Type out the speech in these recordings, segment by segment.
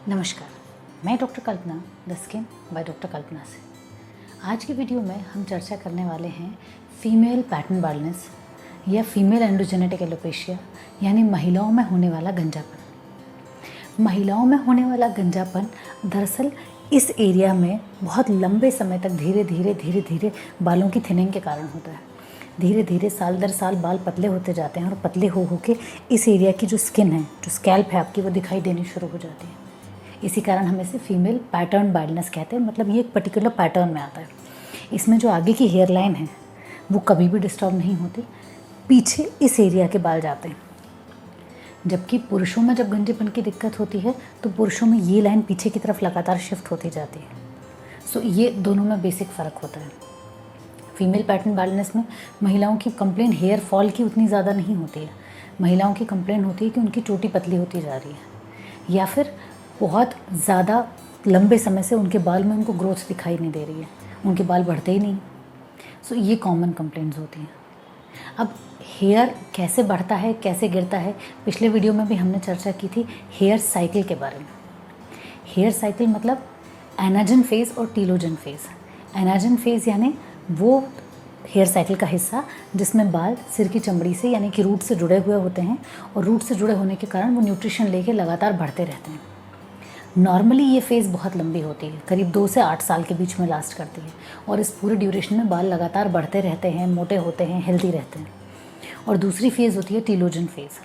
नमस्कार, मैं doctor Kalpana the skin by doctor Kalpana से। आज की वीडियो में हम चर्चा करने वाले हैं फीमेल पैटर्न बाल्डनेस या फीमेल एंड्रोजेनेटिक एलोपेशिया यानी महिलाओं में होने वाला गंजापन। महिलाओं में होने वाला गंजापन दरअसल इस एरिया में बहुत लंबे समय तक धीरे धीरे बालों की थिनिंग के कारण होता है। धीरे धीरे साल दर साल बाल पतले होते जाते हैं और पतले हो के इस एरिया की जो स्किन है, जो स्कैल्प है आपकी, वो दिखाई देनी शुरू हो जाती है। इसी कारण हम इसे फीमेल पैटर्न बाल्डनेस कहते हैं। मतलब ये एक पर्टिकुलर पैटर्न में आता है। इसमें जो आगे की हेयर लाइन है वो कभी भी डिस्टर्ब नहीं होती, पीछे इस एरिया के बाल जाते हैं। जबकि पुरुषों में जब गंजेपन की दिक्कत होती है तो पुरुषों में ये लाइन पीछे की तरफ लगातार शिफ्ट होती जाती है। सो ये दोनों में बेसिक फ़र्क होता है। फीमेल पैटर्न बाल्डनेस में महिलाओं की कंप्लेन हेयर फॉल की उतनी ज़्यादा नहीं होती है। महिलाओं की कंप्लेन होती है कि उनकी चोटी पतली होती जा रही है या फिर बहुत ज़्यादा लंबे समय से उनके बाल में उनको ग्रोथ दिखाई नहीं दे रही है, उनके बाल बढ़ते ही नहीं। सो ये कॉमन कंप्लेंट्स होती हैं। अब हेयर कैसे बढ़ता है, कैसे गिरता है, पिछले वीडियो में भी हमने चर्चा की थी हेयर साइकिल के बारे में। हेयर साइकिल मतलब एनाजन फेज़ और टीलोजन फेज़। एनाजन फेज़ यानी वो हेयर साइकिल का हिस्सा जिसमें बाल सिर की चमड़ी से यानी कि रूट से जुड़े हुए होते हैं और रूट से जुड़े होने के कारण वो न्यूट्रिशन लेके लगातार बढ़ते रहते हैं। नॉर्मली ये फेज़ बहुत लंबी होती है, करीब 2 से 8 साल के बीच में लास्ट करती है और इस पूरे ड्यूरेशन में बाल लगातार बढ़ते रहते हैं, मोटे होते हैं, हेल्दी रहते हैं। और दूसरी फेज़ होती है टीलोजन फेज़,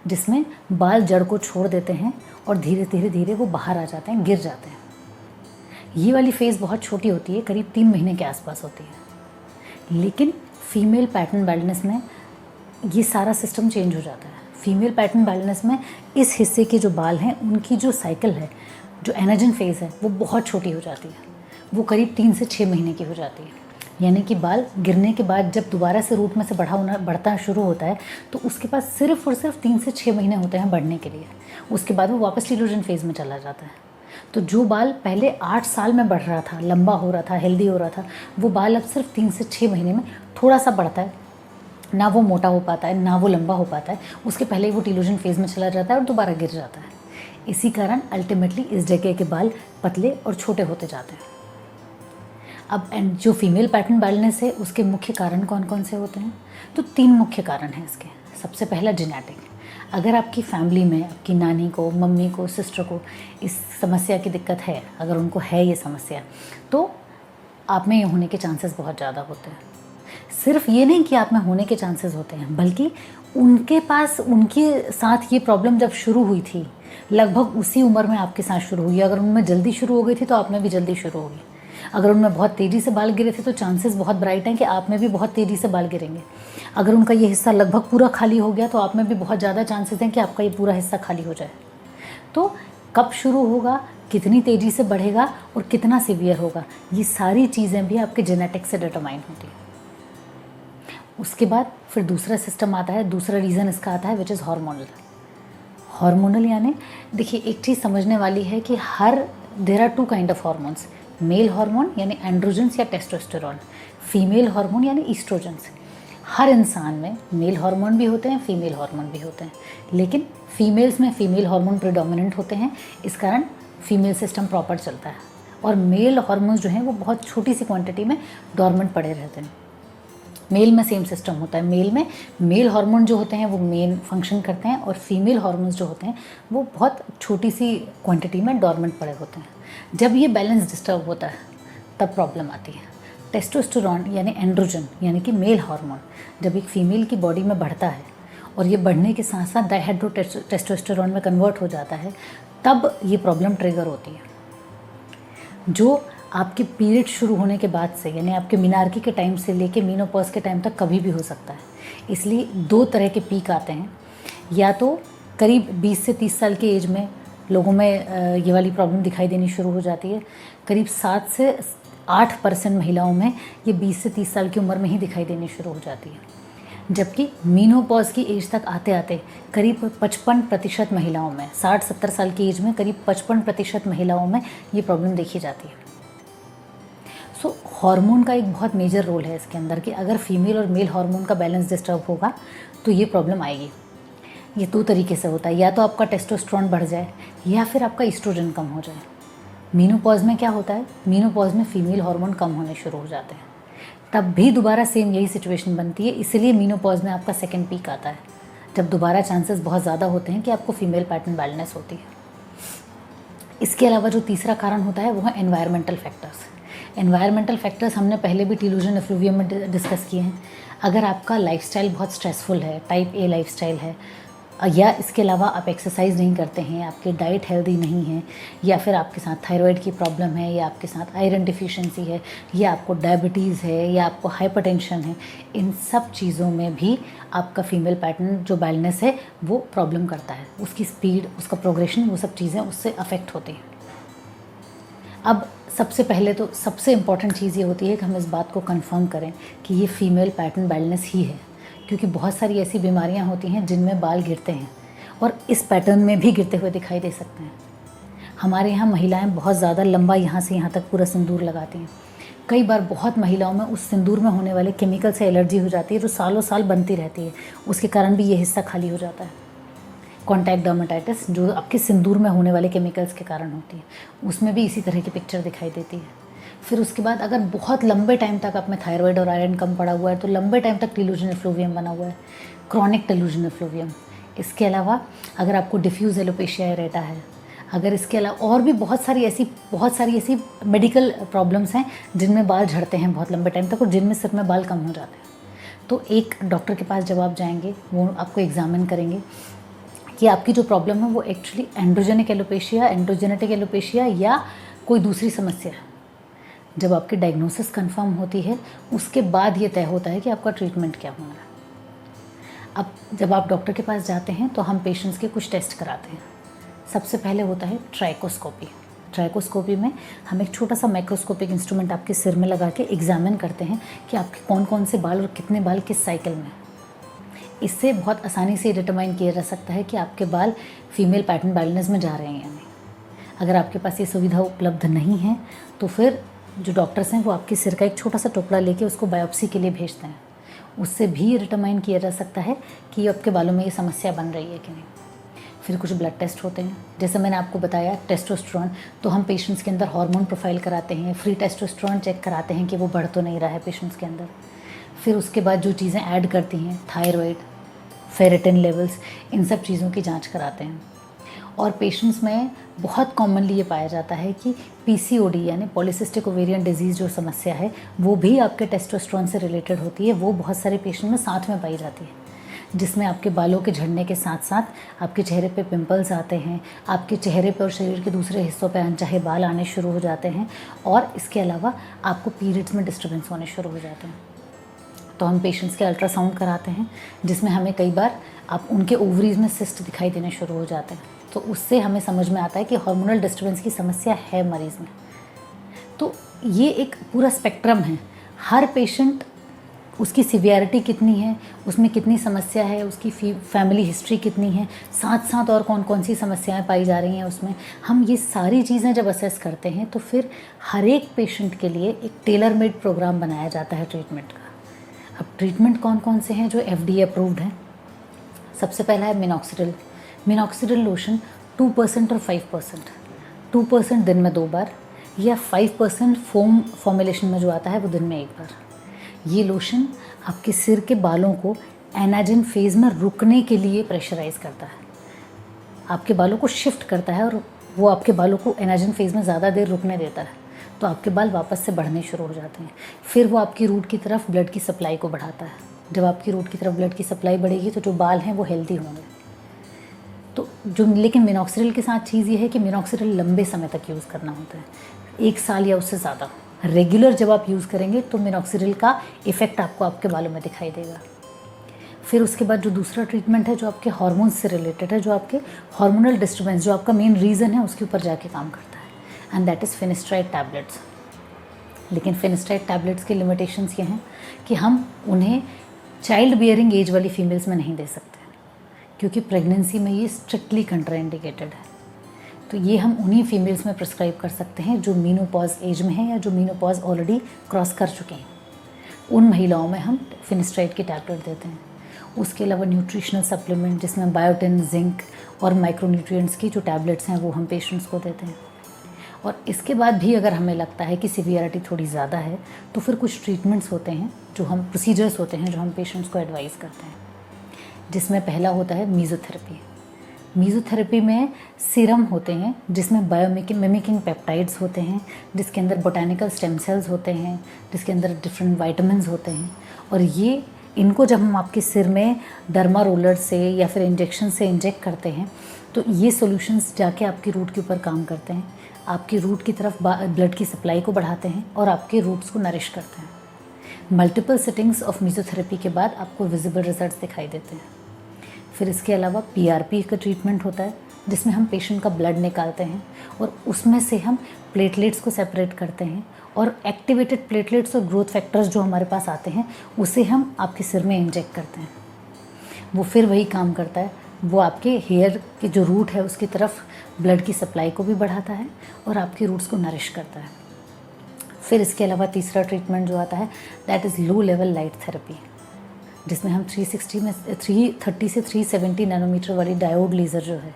जिसमें बाल जड़ को छोड़ देते हैं और धीरे धीरे वो बाहर आ जाते हैं, गिर जाते हैं। ये वाली फेज़ बहुत छोटी होती है, करीब 3 महीने के आसपास होती है। लेकिन फीमेल पैटर्न बाल्डनेस में ये सारा सिस्टम चेंज हो जाता है। फीमेल पैटर्न बाल्डनेस में इस हिस्से के जो बाल हैं उनकी जो साइकिल है, जो एनाजन फेज़ है, वो बहुत छोटी हो जाती है। वो करीब 3 से 6 महीने की हो जाती है। यानी कि बाल गिरने के बाद जब दोबारा से रूट में से बढ़ता शुरू होता है तो उसके पास सिर्फ और सिर्फ 3 से 6 महीने होते हैं बढ़ने के लिए। उसके बाद वो वापस टीलोजन फेज़ में चला जाता है। तो जो बाल पहले 8 साल में बढ़ रहा था, लंबा हो रहा था, हेल्दी हो रहा था, वो बाल अब सिर्फ 3 से 6 महीने में थोड़ा सा बढ़ता है। ना वो मोटा हो पाता है, ना वो लंबा हो पाता है। उसके पहले ही वो टीलोजन फेज़ में चला जाता है और दोबारा गिर जाता है। इसी कारण अल्टीमेटली इस जगह के बाल पतले और छोटे होते जाते हैं। अब जो फीमेल पैटर्न बाल्डनेस है उसके मुख्य कारण कौन कौन से होते हैं? तो 3 मुख्य कारण हैं इसके। सबसे पहला जेनेटिक। अगर आपकी फैमिली में आपकी नानी को, मम्मी को, सिस्टर को इस समस्या की दिक्कत है, अगर उनको है ये समस्या, तो आप में ये होने के चांसेस बहुत ज़्यादा होते हैं। सिर्फ ये नहीं कि आप में होने के चांसेस होते हैं, बल्कि उनके पास, उनके साथ ये प्रॉब्लम जब शुरू हुई थी लगभग उसी उम्र में आपके साथ शुरू हुई। अगर उनमें जल्दी शुरू हो गई थी तो आप में भी जल्दी शुरू होगी। अगर उनमें बहुत तेज़ी से बाल गिरे थे तो चांसेस बहुत ब्राइट हैं कि आप में भी बहुत तेज़ी से बाल गिरेंगे। अगर उनका ये हिस्सा लगभग पूरा खाली हो गया तो आप में भी बहुत ज़्यादा चांसेस हैं कि आपका ये पूरा हिस्सा खाली हो जाए। तो कब शुरू होगा, कितनी तेज़ी से बढ़ेगा और कितना सीवियर होगा, ये सारी चीज़ें भी आपके जेनेटिक से डिटरमाइन होती हैं। उसके बाद फिर दूसरा सिस्टम आता है, दूसरा रीज़न इसका आता है विच इज़ हार्मोनल। हार्मोनल यानी देखिए एक चीज़ समझने वाली है कि there are 2 kind of hormones. Male hormone यानी एंड्रोजन्स या टेस्टोस्टेरोन, फीमेल हार्मोन यानी ईस्ट्रोजन्स। हर इंसान में मेल हार्मोन भी होते हैं, फीमेल हार्मोन भी होते हैं, लेकिन फीमेल्स में फीमेल हार्मोन प्रिडोमिनेंट होते हैं। इस कारण फीमेल सिस्टम प्रॉपर चलता है और मेल हार्मोन्स जो हैं वो बहुत छोटी सी क्वांटिटी में डॉर्मेंट पड़े रहते हैं। मेल में सेम सिस्टम होता है। मेल में मेल हार्मोन जो होते हैं वो मेन फंक्शन करते हैं और फीमेल हार्मोन्स जो होते हैं वो बहुत छोटी सी क्वांटिटी में डॉर्मेंट पड़े होते हैं। जब ये बैलेंस डिस्टर्ब होता है तब प्रॉब्लम आती है। टेस्टोस्टेरोन यानी एंड्रोजन यानी कि मेल हार्मोन जब एक फीमेल की बॉडी में बढ़ता है और ये बढ़ने के साथ साथ डायहाइड्रो टेस्टोस्टेरोन में कन्वर्ट हो जाता है, तब ये प्रॉब्लम ट्रिगर होती है। जो आपके पीरियड शुरू होने के बाद से यानी आपके मिनार्की के टाइम से लेके मीनोपॉज के टाइम तक कभी भी हो सकता है। इसलिए 2 तरह के पीक आते हैं। या तो करीब 20 से 30 साल के एज में लोगों में ये वाली प्रॉब्लम दिखाई देनी शुरू हो जाती है। करीब 7 से 8% महिलाओं में ये 20 से 30 साल की उम्र में ही दिखाई देनी शुरू हो जाती है। जबकि मीनोपॉज की एज तक आते आते करीब 55% महिलाओं में, 60-70 साल की एज में करीब 55% महिलाओं में ये प्रॉब्लम देखी जाती है। सो हार्मोन का एक बहुत मेजर रोल है इसके अंदर कि अगर फीमेल और मेल हार्मोन का बैलेंस डिस्टर्ब होगा तो ये प्रॉब्लम आएगी। ये दो तरीके से होता है, या तो आपका टेस्टोस्टेरोन बढ़ जाए या फिर आपका ईस्ट्रोजन कम हो जाए। मीनोपॉज में क्या होता है, मीनोपॉज में फीमेल हार्मोन कम होने शुरू हो जाते हैं, तब भी दोबारा सेम यही सिचुएशन बनती है। इसलिए मीनोपॉज में आपका सेकंड पीक आता है, जब दोबारा चांसेस बहुत ज़्यादा होते हैं कि आपको फीमेल पैटर्न बैलेंस होती है। इसके अलावा जो तीसरा कारण होता है वो है एनवायरमेंटल फैक्टर्स। एनवायरमेंटल फैक्टर्स हमने पहले भी टीलोजन एफ्लूवियम में डिस्कस किए हैं। अगर आपका लाइफस्टाइल बहुत स्ट्रेसफुल है, टाइप ए लाइफस्टाइल है, या इसके अलावा आप एक्सरसाइज नहीं करते हैं, आपकी डाइट हेल्दी नहीं है, या फिर आपके साथ थायराइड की प्रॉब्लम है, या आपके साथ आयरन डिफिशिएंसी है, या आपको डायबिटीज़ है, या आपको हाइपरटेंशन है, इन सब चीज़ों में भी आपका फीमेल पैटर्न जो बैलेंस है वो प्रॉब्लम करता है। उसकी स्पीड, उसका प्रोग्रेशन, वो सब चीज़ें उससे अफेक्ट होती हैं। अब सबसे पहले तो सबसे इम्पॉर्टेंट चीज़ ये होती है कि हम इस बात को कंफर्म करें कि ये फीमेल पैटर्न बैलेंस ही है, क्योंकि बहुत सारी ऐसी बीमारियां होती हैं जिनमें बाल गिरते हैं और इस पैटर्न में भी गिरते हुए दिखाई दे सकते हैं। हमारे यहाँ महिलाएं बहुत ज़्यादा लंबा यहाँ से यहाँ तक पूरा सिंदूर लगाती हैं। कई बार बहुत महिलाओं में उस सिंदूर में होने वाले केमिकल से एलर्जी हो जाती है जो सालों साल बनती रहती है, उसके कारण भी ये हिस्सा खाली हो जाता है। कॉन्टैक्ट डर्मेटाइटिस जो आपके सिंदूर में होने वाले केमिकल्स के कारण होती है, उसमें भी इसी तरह की पिक्चर दिखाई देती है। फिर उसके बाद अगर बहुत लंबे टाइम तक आप में थायराइड और आयरन कम पड़ा हुआ है तो लंबे टाइम तक टीलोजन एफ्लूवियम बना हुआ है, क्रॉनिक टीलोजन एफ्लूवियम। इसके अलावा अगर आपको डिफ्यूज़ एलोपेशिया एरेटा है, अगर इसके अलावा और भी बहुत सारी ऐसी मेडिकल प्रॉब्लम्स हैं जिनमें बाल झड़ते हैं बहुत लंबे टाइम तक और जिनमें सिर में बाल कम हो जाते हैं, तो एक डॉक्टर के पास जब आप जाएंगे वो आपको एग्जामिन करेंगे कि आपकी जो प्रॉब्लम है वो actually androgenic alopecia, androgenetic alopecia या कोई दूसरी समस्या है। जब आपकी डायग्नोसिस कंफर्म होती है उसके बाद ये तय होता है कि आपका ट्रीटमेंट क्या होना है। अब जब आप डॉक्टर के पास जाते हैं तो हम पेशेंट्स के कुछ टेस्ट कराते हैं। सबसे पहले होता है ट्राइकोस्कोपी। ट्राइकोस्कोपी में हम एक छोटा सा माइक्रोस्कोपिक इंस्ट्रूमेंट आपके सिर में लगा के एग्जामिन करते हैं कि आपके कौन कौन से बाल और कितने बाल किस साइकिल में। इससे बहुत आसानी से डिटरमाइन किया जा सकता है कि आपके बाल फीमेल पैटर्न बैलेंस में जा रहे हैं या नहीं। अगर आपके पास ये सुविधा उपलब्ध नहीं है तो फिर जो डॉक्टर्स हैं वो आपके सिर का एक छोटा सा टुकड़ा लेके उसको बायोप्सी के लिए भेजते हैं। उससे भी ये डिटरमाइन किया जा सकता है कि आपके बालों में ये समस्या बन रही है कि नहीं। फिर कुछ ब्लड टेस्ट होते हैं, जैसे मैंने आपको बताया टेस्टोस्टेरोन, तो हम पेशेंट्स के अंदर हार्मोन प्रोफाइल कराते हैं, फ्री टेस्टोस्टेरोन चेक कराते हैं कि वो बढ़ तो नहीं रहा है पेशेंट्स के अंदर। फिर उसके बाद जो चीज़ें ऐड करती हैं, थायराइड, फेरेटिन लेवल्स, इन सब चीज़ों की जांच कराते हैं। और पेशेंट्स में बहुत कॉमनली ये पाया जाता है कि पीसीओडी यानी पॉलीसिस्टिक ओवेरियन डिजीज़ जो समस्या है वो भी आपके टेस्टोस्टेरोन से रिलेटेड होती है। वो बहुत सारे पेशेंट में साथ में पाई जाती है, जिसमें आपके बालों के झड़ने के साथ साथ आपके चेहरे पे पिंपल्स आते हैं, आपके चेहरे पे और शरीर के दूसरे हिस्सों पे अनचाहे बाल आने शुरू हो जाते हैं, और इसके अलावा आपको पीरियड्स में डिस्टर्बेंस होने शुरू हो जाते हैं। तो हम पेशेंट्स के अल्ट्रासाउंड कराते हैं, जिसमें हमें कई बार आप उनके ओवरीज में सिस्ट दिखाई देने शुरू हो जाते हैं। तो उससे हमें समझ में आता है कि हार्मोनल डिस्टर्बेंस की समस्या है मरीज़ में। तो ये एक पूरा स्पेक्ट्रम है। हर पेशेंट, उसकी सिवियरिटी कितनी है, उसमें कितनी समस्या है, उसकी फैमिली हिस्ट्री कितनी है, साथ साथ और कौन कौन सी समस्याएं पाई जा रही हैं उसमें, हम ये सारी चीज़ें जब असेस करते हैं तो फिर हर एक पेशेंट के लिए एक टेलर मेड प्रोग्राम बनाया जाता है ट्रीटमेंट का। अब ट्रीटमेंट कौन कौन से हैं जो FDA अप्रूव्ड हैं? सबसे पहला है मिनॉक्सिडिल। मिनॉक्सिडिल लोशन 2% और 5%, 2% दिन में 2 बार या 5% फोम फॉर्मुलेशन में जो आता है वो दिन में 1 बार। ये लोशन आपके सिर के बालों को एनाजिन फेज़ में रुकने के लिए प्रेशराइज करता है, आपके बालों को शिफ्ट करता है और वो आपके बालों को एनाजिन फेज़ में ज़्यादा देर रुकने देता है, तो आपके बाल वापस से बढ़ने शुरू हो जाते हैं। फिर वो आपकी रूट की तरफ ब्लड की सप्लाई को बढ़ाता है। जब आपकी रूट की तरफ ब्लड की सप्लाई बढ़ेगी तो जो बाल हैं वो हेल्दी होंगे। तो लेकिन मिनॉक्सिडिल के साथ चीज़ ये है कि मिनॉक्सिडिल लंबे समय तक यूज़ करना होता है, 1 साल या उससे ज़्यादा। रेगुलर जब आप यूज़ करेंगे तो मिनॉक्सिडिल का इफ़ेक्ट आपको आपके बालों में दिखाई देगा। फिर उसके बाद जो दूसरा ट्रीटमेंट है जो आपके हार्मोन्स से रिलेटेड है, जो आपके हार्मोनल डिस्टर्बेंस, जो आपका मेन रीज़न है, उसके ऊपर जाके काम करता है, एंड दैट इज़ फिनिस्ट्राइड टैबलेट्स। लेकिन फिनिस्ट्राइड टैबलेट्स के लिमिटेशंस ये हैं कि हम उन्हें चाइल्ड बियरिंग एज वाली फीमेल्स में नहीं दे सकते, क्योंकि प्रेगनेंसी में ये स्ट्रिक्टली कंट्राइंडिकेटेड है। तो ये हम उन्हीं फीमेल्स में प्रिस्क्राइब कर सकते हैं जो मीनोपॉज एज में हैं या जो मीनोपॉज ऑलरेडी क्रॉस कर चुके हैं। उन महिलाओं में हम फिनिस्ट्राइड की टैबलेट देते हैं। उसके अलावा न्यूट्रिशनल सप्लीमेंट जिसमें बायोटिन, जिंक और माइक्रोन्यूट्रिएंट्स की जो टैबलेट्स हैं वो हम पेशेंट्स को देते हैं। और इसके बाद भी अगर हमें लगता है कि सीवियरिटी थोड़ी ज़्यादा है तो फिर कुछ ट्रीटमेंट्स होते हैं जो हम प्रोसीजर्स होते हैं जो हम पेशेंट्स को एडवाइस करते हैं, जिसमें पहला होता है मीज़ोथेरेपी। मीज़ोथेरेपी में सीरम होते हैं जिसमें बायोमिमिकिंग पेप्टाइड्स होते हैं, जिसके अंदर बोटानिकल स्टेम सेल्स होते हैं, जिसके अंदर डिफरेंट वाइटामिन्स होते हैं। और ये इनको जब हम आपके सिर में डर्मा रोलर से या फिर इंजेक्शन से इंजेक्ट करते हैं तो ये सॉल्यूशंस जाके आपकी रूट के ऊपर काम करते हैं, आपकी रूट की तरफ ब्लड की सप्लाई को बढ़ाते हैं और आपके रूट्स को नरिश करते हैं। मल्टीपल सिटिंग्स ऑफ मीज़ोथेरेपी के बाद आपको विजिबल रिजल्ट्स दिखाई देते हैं। फिर इसके अलावा पीआरपी का ट्रीटमेंट होता है जिसमें हम पेशेंट का ब्लड निकालते हैं और उसमें से हम प्लेटलेट्स को सेपरेट करते हैं और एक्टिवेटेड प्लेटलेट्स और ग्रोथ फैक्टर्स जो हमारे पास आते हैं उसे हम आपके सिर में इंजेक्ट करते हैं। वो फिर वही काम करता है, वो आपके हेयर के जो रूट है उसकी तरफ ब्लड की सप्लाई को भी बढ़ाता है और आपके रूट्स को नरिश करता है। फिर इसके अलावा तीसरा ट्रीटमेंट जो आता है that is low level light therapy, जिसमें हम 330 से 370 नैनोमीटर वाली डायोड लेज़र जो है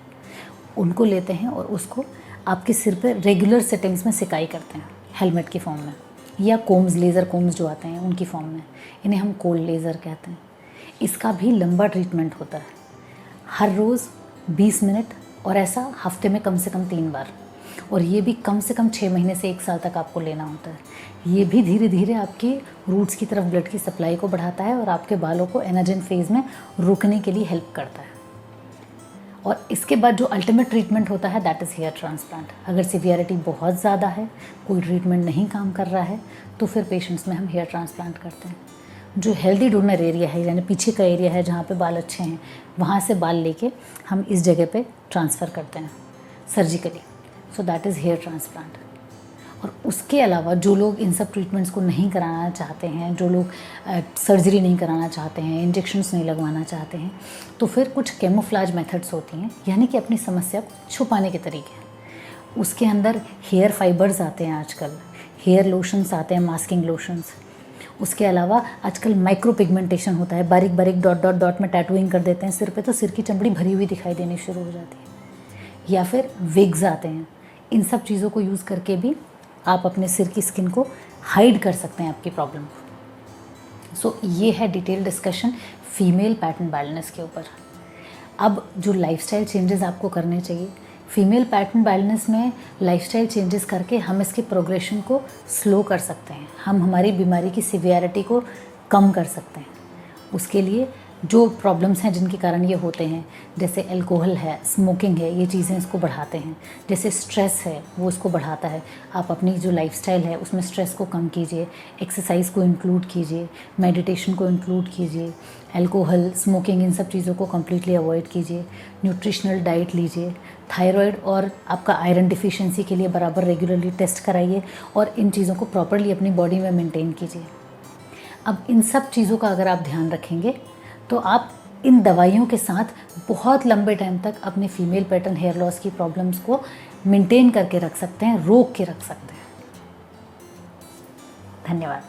उनको लेते हैं और उसको आपके सिर पे रेगुलर सेटिंग्स में सिकाई करते हैं हेलमेट की फॉर्म में, या कोम्स, लेज़र कोम्स जो आते हैं उनकी फॉर्म में। इन्हें हम कोल्ड लेज़र कहते हैं। इसका भी लंबा ट्रीटमेंट होता है, हर रोज़ 20 मिनट और ऐसा हफ्ते में कम से कम 3 बार, और ये भी कम से कम 6 महीने से 1 साल तक आपको लेना होता है। ये भी धीरे धीरे आपकी रूट्स की तरफ ब्लड की सप्लाई को बढ़ाता है और आपके बालों को एनर्जेन फेज़ में रुकने के लिए हेल्प करता है। और इसके बाद जो अल्टीमेट ट्रीटमेंट होता है दैट इज़ हेयर ट्रांसप्लांट। अगर सीवियरिटी बहुत ज़्यादा है, कोई ट्रीटमेंट नहीं काम कर रहा है, तो फिर पेशेंट्स में हम हेयर ट्रांसप्लांट करते हैं। जो हेल्दी डोनर एरिया है यानी पीछे का एरिया है जहाँ पे बाल अच्छे हैं, वहाँ से बाल लेके हम इस जगह पे ट्रांसफ़र करते हैं surgically. So that is here transplant. और उसके अलावा जो लोग इन सब ट्रीटमेंट्स को नहीं कराना चाहते हैं, जो लोग सर्जरी नहीं कराना चाहते हैं, इंजेक्शन्स नहीं लगवाना चाहते हैं, तो फिर कुछ कैमोफ्लेज मेथड्स होती हैं, यानी कि अपनी समस्या को छुपाने के तरीके। उसके अंदर हेयर फाइबर्स आते हैं आजकल, हेयर लोशंस आते हैं, मास्किंग लोशंस। उसके अलावा आजकल माइक्रो पिगमेंटेशन होता है, बारीक बारीक डॉट डॉट डॉट में टैटूइंग कर देते हैं सिर पे, तो सिर की चमड़ी भरी हुई दिखाई देनी शुरू हो जाती है। या फिर विग्स आते हैं। इन सब चीज़ों को यूज़ करके भी आप अपने सिर की स्किन को हाइड कर सकते हैं आपकी प्रॉब्लम को। सो ये है detail discussion female pattern baldness के ऊपर। अब जो लाइफस्टाइल चेंजेस आपको करने चाहिए, फीमेल पैटर्न बाल्डनेस में लाइफस्टाइल चेंजेस करके हम इसके प्रोग्रेशन को स्लो कर सकते हैं, हम हमारी बीमारी की सिवियरिटी को कम कर सकते हैं। उसके लिए जो प्रॉब्लम्स हैं जिनके कारण ये होते हैं, जैसे अल्कोहल है, स्मोकिंग है, ये चीज़ें इसको बढ़ाते हैं। जैसे स्ट्रेस है वो इसको बढ़ाता है। आप अपनी जो लाइफस्टाइल है उसमें स्ट्रेस को कम कीजिए, एक्सरसाइज को इंक्लूड कीजिए, मेडिटेशन को इंक्लूड कीजिए, अल्कोहल, स्मोकिंग, इन सब चीज़ों को कम्प्लीटली अवॉइड कीजिए, न्यूट्रिशनल डाइट लीजिए, थायराइड और आपका आयरन डिफिशिएंसी के लिए बराबर रेगुलरली टेस्ट कराइए और इन चीज़ों को प्रॉपरली अपनी बॉडी में मेंटेन कीजिए। अब इन सब चीज़ों का अगर आप ध्यान रखेंगे तो आप इन दवाइयों के साथ बहुत लंबे टाइम तक अपने फीमेल पैटर्न हेयर लॉस की प्रॉब्लम्स को मेंटेन करके रख सकते हैं, रोक के रख सकते हैं। धन्यवाद।